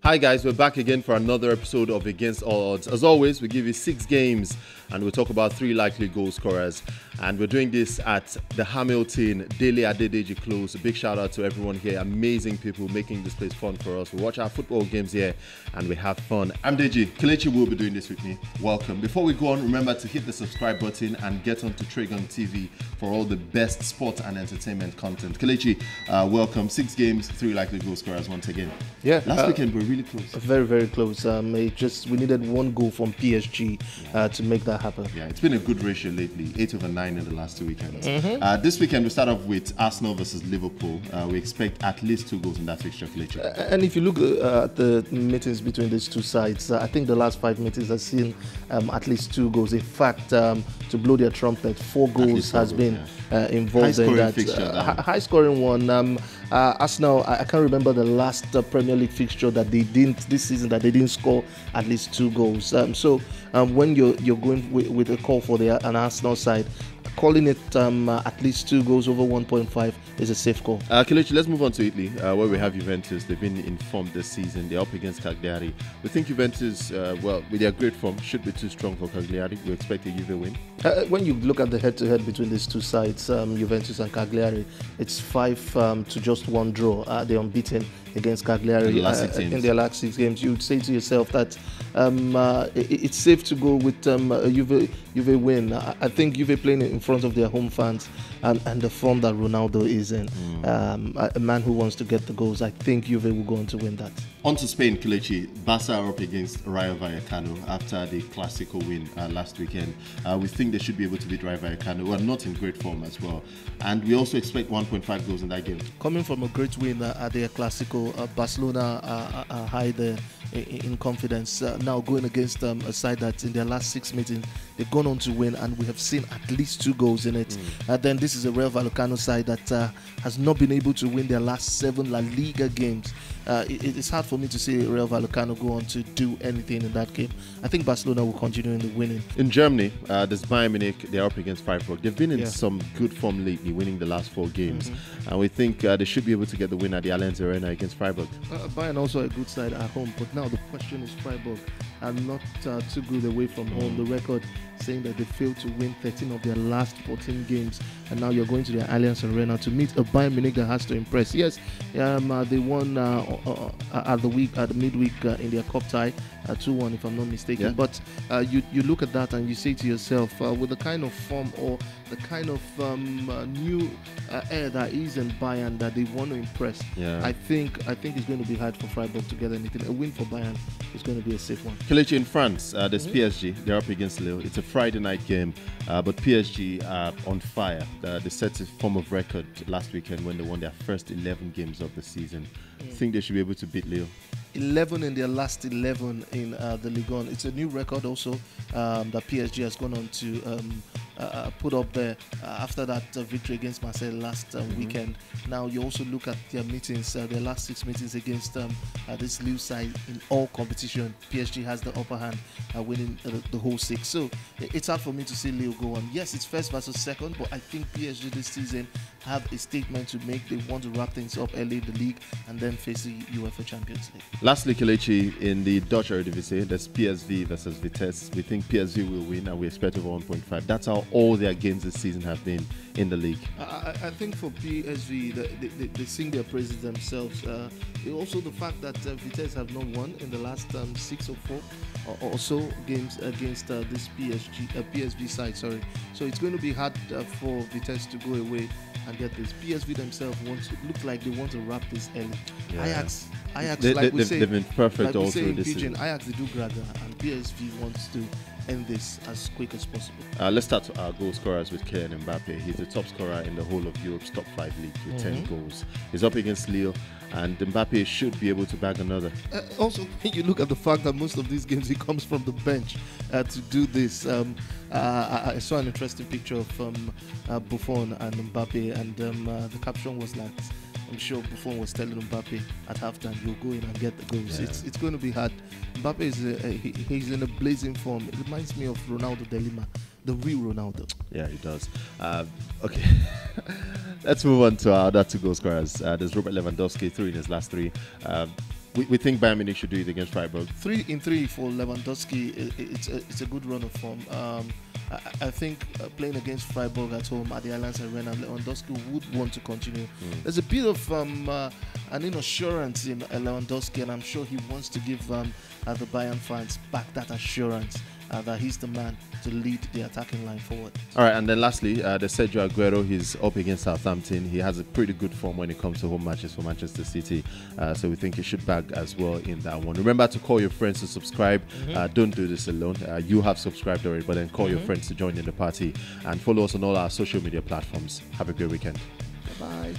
Hi guys, we're back again for another episode of Against All Odds. As always, we give you 6 games and we'll talk about 3 likely goal scorers. And we're doing this at the Hamilton Dele Adedeji Close. A big shout out to everyone here. Amazing people making this place fun for us. We watch our football games here and we have fun. I'm Deji. Kelechi will be doing this with me. Welcome. Before we go on, remember to hit the subscribe button and get onto Tragon TV for all the best sport and entertainment content. Kelechi, welcome. 6 games, 3 likely goal scorers once again. Yeah. Last weekend we were really close. Very, very close. We needed 1 goal from PSG to make that happen. Yeah, it's been a good ratio lately. 8 over 9 in the last 2 weekends. This weekend we start off with Arsenal versus Liverpool. We expect at least 2 goals in that fixture, Kelechi. And if you look at the meetings between these two sides, I think the last 5 meetings have seen at least 2 goals. In fact, to blow their trumpet, 4 goals has been involved in that. High-scoring one. Arsenal, I can't remember the last Premier League fixture that they didn't this season that they didn't score at least 2 goals. When you're going with a call for an Arsenal side, calling it at least 2 goals over 1.5 is a safe call. Kelechi, let's move on to Italy, where we have Juventus. They've been in form this season. They're up against Cagliari. We think Juventus, with their great form, should be too strong for Cagliari. We expect a Juve win. When you look at the head-to-head between these two sides, Juventus and Cagliari, it's 5 to just 1 draw. They're unbeaten against Cagliari in their last 6 games. You would say to yourself that it's safe to go with a Juve win. I think Juve playing in front of their home fans and the form that Ronaldo is in, a man who wants to get the goals, I think Juve will go on to win that. On to Spain, Kelechi. Barca are up against Rayo Vallecano after the Clásico win last weekend. We think they should be able to beat Rayo Vallecano, who are not in great form as well. And we also expect 1.5 goals in that game. Coming from a great win at their Clásico, Barcelona are high there in confidence. Now going against a side that in their last 6 meetings, they've gone on to win, and we have seen at least 2 goals in it. Then this is a Rayo Vallecano side that has not been able to win their last 7 La Liga games. It's hard for me to see Rayo Vallecano go on to do anything in that game. I think Barcelona will continue in the winning. In Germany, there's Bayern Munich. They're up against Freiburg. They've been in some good form lately, winning the last 4 games. And we think they should be able to get the win at the Allianz Arena against Freiburg. Bayern also a good side at home, but now the question is Freiburg are not too good away from home. The record saying that they failed to win 13 of their last 14 games, and now you're going to the Allianz Arena to meet a Bayern Munich that has to impress. Yes, they won at the midweek in their cup tie, 2-1 if I'm not mistaken. Yeah. But you look at that and you say to yourself, with the kind of form or the kind of new air that is in Bayern that they want to impress, I think it's going to be hard for Freiburg to get anything. A win for Bayern is going to be a safe one. Kelechi, in France, there's PSG. They're up against Lille. It's a Friday night game, but PSG are on fire. They set a form of record last weekend when they won their first 11 games of the season. I think they should be able to beat Lille. 11 in their last 11 in the Ligue 1. It's a new record also that PSG has gone on to put up there after that victory against Marseille last weekend. Now you also look at their meetings, their last 6 meetings against this Lille side in all competition. PSG has the upper hand, winning the whole 6. So it's hard for me to see Lille go on. Yes, it's first versus second, but I think PSG this season have a statement to make. They want to wrap things up early in the league and then face the UEFA Champions League. Lastly, Kelechi, in the Dutch Eredivisie, there's PSV versus Vitesse. We think PSV will win and we expect over 1.5. That's how all their games this season have been in the league. I think for PSV, they sing their praises themselves. Also the fact that Vitesse have not won in the last 6 or 4 or so games against this PSV side. So it's going to be hard for Vitesse to go away and get this. PSV themselves look like they want to wrap this early. Yeah. Ajax, they've been perfect all through this season. Ajax, they do graga, and PSV wants to end this as quick as possible. Let's start our goal scorers with Kylian Mbappe. He's the top scorer in the whole of Europe's top 5 leagues with 10 goals. He's up against Lille, and Mbappe should be able to bag another. Also, when you look at the fact that most of these games he comes from the bench to do this. I saw an interesting picture of Buffon and Mbappe, and the caption was like, I'm sure Buffon was telling Mbappe at halftime, you'll go in and get the goals. Yeah. It's going to be hard. Mbappe he's in a blazing form. It reminds me of Ronaldo de Lima, the real Ronaldo. Yeah, he does. Okay, let's move on to our other 2 goal scorers. There's Robert Lewandowski, 3 in his last 3. we think Bayern Munich should do it against Freiburg. 3-3 for Lewandowski. It's a good run of form. I think playing against Freiburg at home at the Allianz Arena, Lewandowski would want to continue. There's a bit of an inassurance in Lewandowski, and I'm sure he wants to give the Bayern fans back that assurance that he's the man to lead the attacking line forward. All right, and then lastly, the Sergio Aguero, he's up against Southampton. He has a pretty good form when it comes to home matches for Manchester City. So we think he should bag as well in that one. Remember to call your friends to subscribe. Don't do this alone. You have subscribed already, but then call your friends to join in the party. And follow us on all our social media platforms. Have a great weekend. Bye.